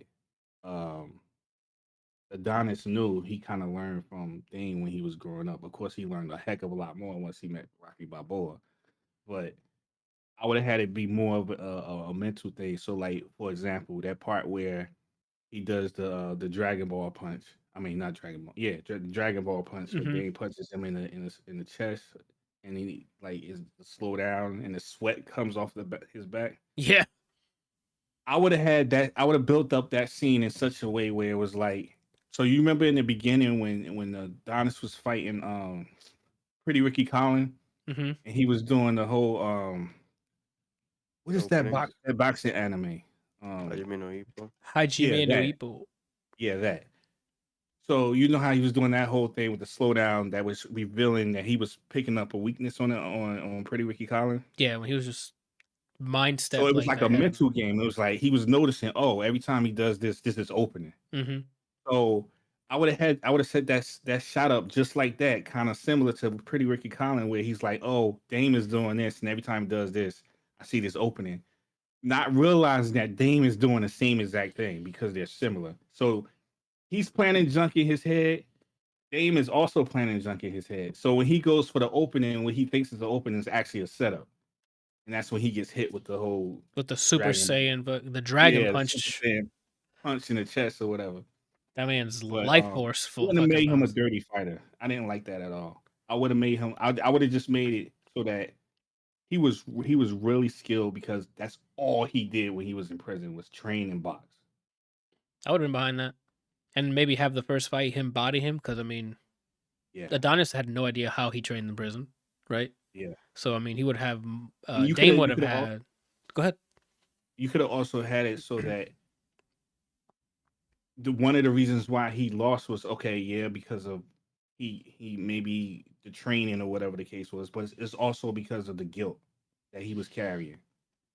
S3: um Adonis knew, he kind of learned from Dane when he was growing up. Of course, he learned a heck of a lot more once he met Rocky Balboa. But I would have had it be more of a mental thing. So, like for example, that part where he does the Dragon Ball punch. I mean, not Dragon Ball. Yeah, Dragon Ball punch. Where
S1: Mm-hmm.
S3: Dane punches him in the chest, and he like is slow down, and the sweat comes off his back.
S1: Yeah.
S3: I would have had that. I would have built up that scene in such a way where it was like. So you remember in the beginning when Adonis was fighting Pretty Ricky Collin,
S1: Mm-hmm.
S3: and he was doing the whole what
S2: the
S3: is that
S2: openings.
S3: that boxing anime?
S2: Hajime no Ippo.
S3: Yeah,
S1: Hajime no
S3: that.
S1: Ippo.
S3: Yeah, that. So you know how he was doing that whole thing with the slowdown that was revealing that he was picking up a weakness on Pretty Ricky Collin.
S1: Yeah, when he was just mind
S3: So
S1: step
S3: it was
S1: like
S3: like
S1: I
S3: a
S1: had him.
S3: mental game. It was like he was noticing, oh, every time he does this, this is opening.
S1: Mm-hmm.
S3: So I would have set that shot up just like that, kind of similar to Pretty Ricky Collin, where he's like, oh, Dame is doing this, and every time he does this, I see this opening. not realizing that Dame is doing the same exact thing because they're similar. So he's planning junk in his head. Dame is also planning junk in his head. So when he goes for the opening, what he thinks is the opening is actually a setup, and that's when he gets hit with the whole
S1: With the Super
S3: dragon.
S1: Saiyan, but the Dragon
S3: Yeah, the Super
S1: Punch,
S3: Saiyan punch in the chest or whatever.
S1: that man's
S3: But
S1: life force
S3: I
S1: full
S3: wouldn't have
S1: fucking
S3: made him a
S1: powers.
S3: dirty fighter. I didn't like that at all. I would have made him. I would have just made it so that he was really skilled because that's all he did when he was in prison was train and box.
S1: I would have been behind that. And maybe have the first fight him body him, because I mean,
S3: Yeah,
S1: Adonis had no idea how he trained in prison, right?
S3: yeah.
S1: So I mean, he would have
S3: And you could
S1: Dame
S3: have
S1: would have had. Go ahead.
S3: also had it so that one of the reasons why he lost was okay, yeah, because of he maybe the training or whatever the case was, but it's also because of the guilt that he was carrying.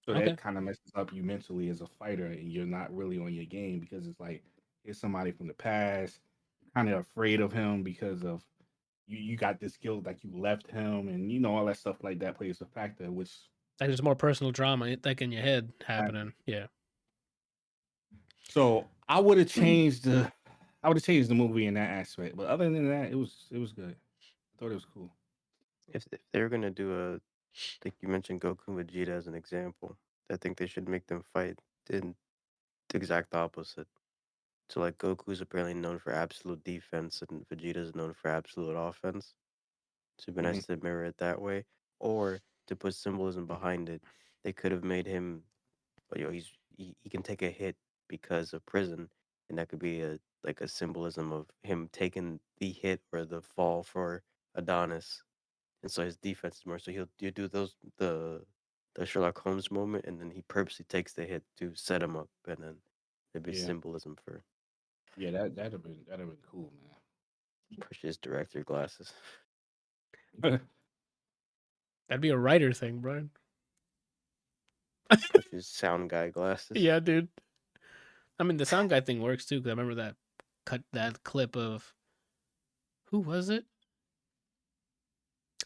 S3: So
S1: Okay.
S3: that kind of messes up you mentally as a fighter, and you're not really on your game because it's like here's somebody from the past, kind of afraid of him because of you got this guilt like you left him, and all that stuff like that plays a factor, which
S1: Like there's more personal drama like in your head happening. Yeah.
S3: so I would have changed the movie in that aspect, but other than that, it was good. I thought it was cool.
S2: If they're gonna do a, like you mentioned Goku and Vegeta as an example, I think they should make them fight in the exact opposite. So like Goku's apparently known for absolute defense and Vegeta's known for absolute offense. So it'd be
S3: Hmm.
S2: nice to mirror it that way. Or to put symbolism behind it, they could have made him, he can take a hit because of prison, and that could be a like a symbolism of him taking the hit or the fall for Adonis, and so his defense is more. So you do the Sherlock Holmes moment, and then he purposely takes the hit to set him up, and then there'd be
S3: Yeah,
S2: symbolism for
S3: yeah, that'd have been cool,
S2: push his director glasses,
S3: man.
S1: That'd be a writer thing, Brian.
S2: push his sound guy glasses.
S1: Yeah, dude. I mean, the sound guy thing works too, because I remember that clip of who was it?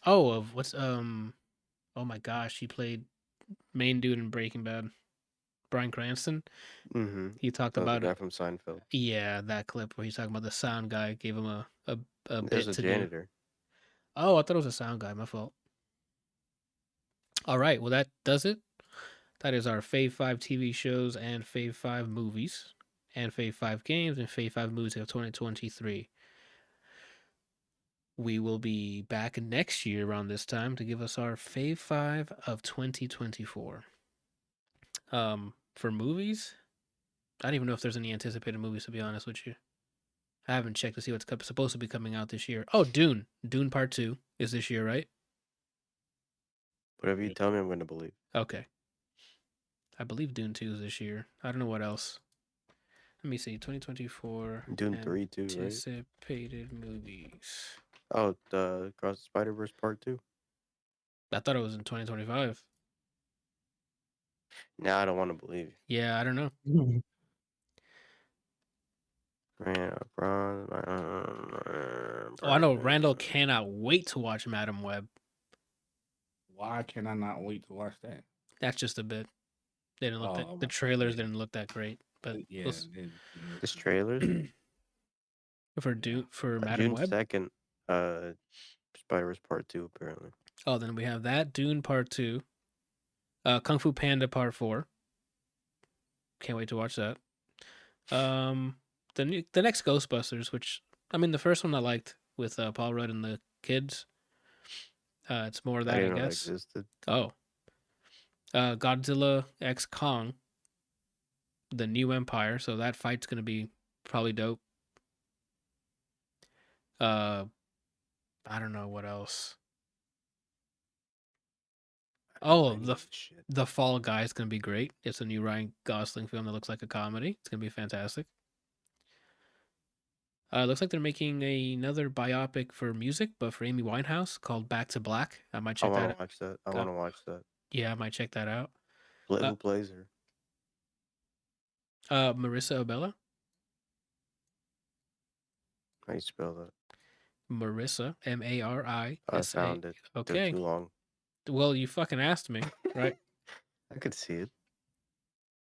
S1: Oh, of what's oh my gosh, he played main dude in Breaking Bad, Bryan Cranston.
S2: Mm-hmm.
S1: He talked
S2: Oh, the
S1: about
S2: guy
S1: it.
S2: from Seinfeld.
S1: Yeah, that clip where he's talking about the sound guy gave him a
S2: There's
S1: bit
S2: a
S1: to do.
S2: janitor.
S1: Oh, I thought it was a sound guy. My fault. All right, well that does it. That is our Fave 5 TV shows and Fave 5 movies and Fave 5 games and Fave 5 movies of 2023. We will be back next year around this time to give us our Fave 5 of 2024. For movies, I don't even know if there's any anticipated movies, to be honest with you. I haven't checked to see what's supposed to be coming out this year. Oh, Dune. Dune Part 2 is this year, right?
S2: Whatever you tell me, I'm going to believe.
S1: Okay. I believe Dune 2 is this year. I don't know what else. Let me see. 2024
S2: Dune 3 too, right?
S1: anticipated movies.
S2: Oh, the Across the Spider-Verse Part 2.
S1: I thought it was in 2025.
S2: Now I don't want to believe you.
S1: Yeah, I don't know.
S2: Man,
S1: Oh, I know Randall cannot wait to watch Madam Web.
S3: Why can I not wait to watch that?
S1: That's just a bit. They didn't look that.
S3: Oh,
S1: The trailers
S3: yeah.
S1: didn't look that great, but
S3: Yeah,
S1: we'll
S2: This trailers.
S1: for Dune for Madam
S2: June
S1: Web.
S2: 2nd, Spider-Verse Part 2 apparently.
S1: Oh, then we have that Dune Part 2, Kung Fu Panda Part 4. Can't wait to watch that. The next Ghostbusters, which I mean, the first one I liked with Paul Rudd and the kids. It's more of
S2: I
S1: that, I
S2: didn't know that
S1: guess.
S2: existed.
S1: Oh, Godzilla X Kong, the New Empire. So that fight's gonna be probably dope. I don't know what else. Oh, the Fall Guy is gonna be great. It's a new Ryan Gosling film that looks like a comedy. It's gonna be fantastic. Looks like they're making another biopic for music, but for Amy Winehouse called Back to Black. I might
S2: I
S1: check
S2: want
S1: that.
S2: to watch that. I want to watch that.
S1: Yeah, I might check that out.
S2: Who plays her?
S1: Marissa Abella.
S2: How you spell that?
S1: Marissa, Marissa.
S2: I found it.
S1: Okay.
S2: Took too long.
S1: Well, you fucking asked me, right?
S2: I could see it.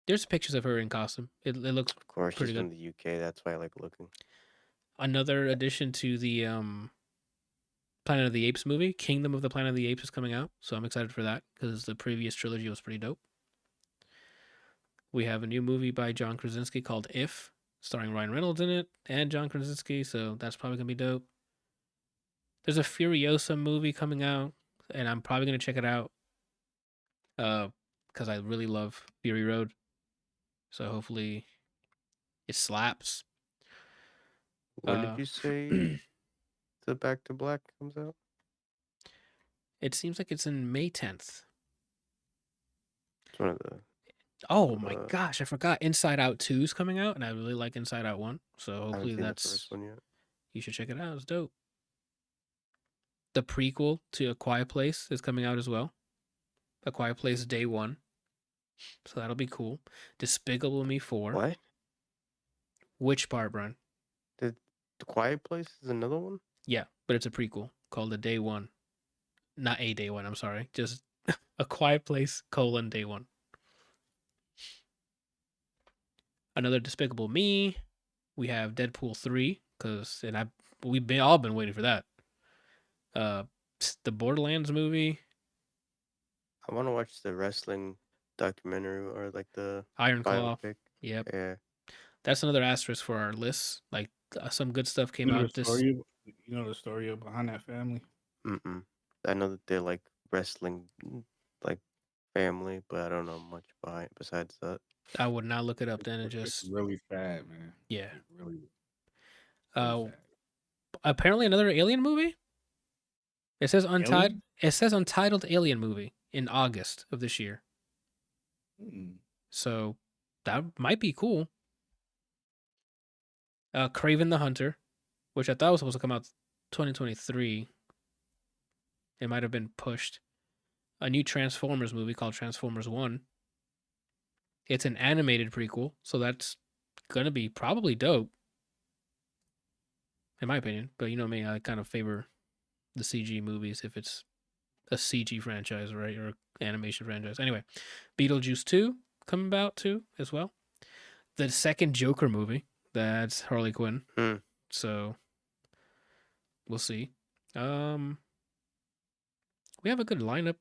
S1: There's pictures of her in costume. It looks
S2: Of course, she's
S1: pretty
S2: from
S1: good.
S2: the UK. That's why I like looking.
S1: Another addition to the Planet of the Apes movie, Kingdom of the Planet of the Apes is coming out, so I'm excited for that because the previous trilogy was pretty dope. We have a new movie by John Krasinski called If, starring Ryan Reynolds in it and John Krasinski, so that's probably gonna be dope. There's a Furiosa movie coming out, and I'm probably gonna check it out, because I really love Fury Road, so hopefully it slaps.
S2: When did you say the Back to Black comes out?
S1: It seems like it's in May 10th.
S2: It's one of the.
S1: Oh my
S2: Uh,
S1: gosh, I forgot. Inside Out 2 is coming out, and I really like Inside Out 1. So
S2: I haven't
S1: hopefully
S2: seen the
S1: that's
S2: first one yet.
S1: you should check it out. It's dope. The prequel to A Quiet Place is coming out as well. A Quiet Place Day 1. So that'll be cool. Despicable Me 4.
S2: What?
S1: Which part, Brian?
S2: The Quiet Place is another one?
S1: Yeah, but it's a prequel called The Day 1. Not A Day 1, I'm sorry. Just A Quiet Place, Day 1. Another Despicable Me. We have Deadpool 3, we've all been waiting for that. The Borderlands movie,
S2: I want to watch the wrestling documentary or like the
S1: Iron Claw.
S2: biopic.
S1: Yep.
S2: Yeah.
S1: That's another asterisk for our list. Like some good stuff came
S3: You know
S1: out
S3: the story. You know the story behind that family.
S2: I know that they're like wrestling, like family, but I don't know much behind besides that.
S1: I would not look it up then and
S3: It's
S1: just
S3: really fat, man.
S1: yeah.
S3: It's really
S1: Uh,
S3: fat.
S1: apparently another Alien movie. It says untitled.
S3: Alien?
S1: It says untitled Alien movie in August of this year. So that might be cool. Craven the Hunter, which I thought was supposed to come out 2023. It might have been pushed. A new Transformers movie called Transformers 1. It's an animated prequel, so that's gonna be probably dope. In my opinion. But you know me, I kind of favor the CG movies if it's a CG franchise, right? Or animation franchise. Anyway, Beetlejuice 2 coming out too as well. The second Joker movie, that's Harley Quinn. So we'll see. We have a good lineup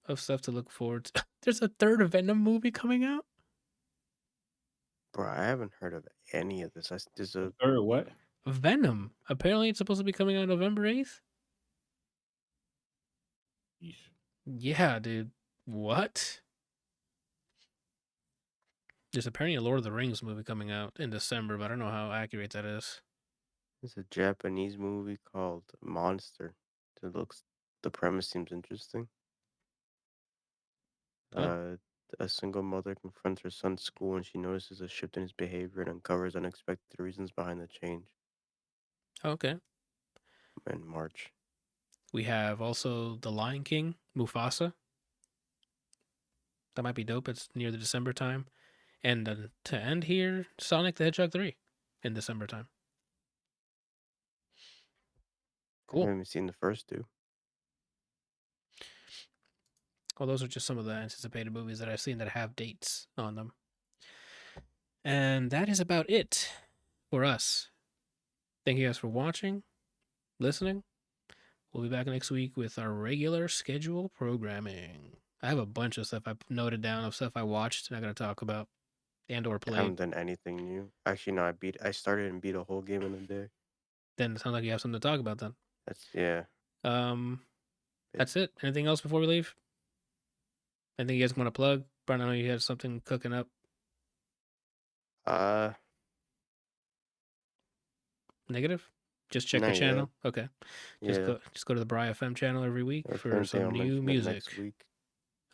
S1: of stuff to look forward to. There's a third Venom movie coming out.
S2: Bro, I haven't heard of any of this. There's a
S3: third what?
S1: Venom. Apparently it's supposed to be coming out November 8th.
S3: Yeesh.
S1: Yeah, dude. What? There's apparently a Lord of the Rings movie coming out in December, but I don't know how accurate that is.
S2: There's a Japanese movie called Monster. The premise seems interesting.
S1: Oh.
S2: A single mother confronts her son's school and she notices a shift in his behavior and uncovers unexpected reasons behind the change.
S1: Okay.
S2: In March.
S1: We have also The Lion King, Mufasa. That might be dope. It's near the December time. And to end here, Sonic the Hedgehog 3 in December time.
S2: I
S1: Cool.
S2: haven't even seen the first two.
S1: Well, those are just some of the anticipated movies that I've seen that have dates on them. And that is about it for us. Thank you guys for watching, listening. We'll be back next week with our regular schedule programming. I have a bunch of stuff I've noted down of stuff I watched and I got to talk about and or
S2: I
S1: played.
S2: haven't done anything new. Actually, no, I started and beat a whole game in a day.
S1: Then it sounds like you have something to talk about then. That's it. Anything else before we leave? Anything you guys want to plug? Brian, I know you have something cooking up. Negative? Just check the channel?
S2: Yet.
S1: Okay. Just go to the Bri FM channel every week for some new music.
S2: Next week.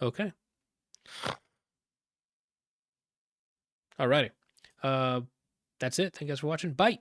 S1: Okay. Alrighty. That's it. Thank you guys for watching. Bye.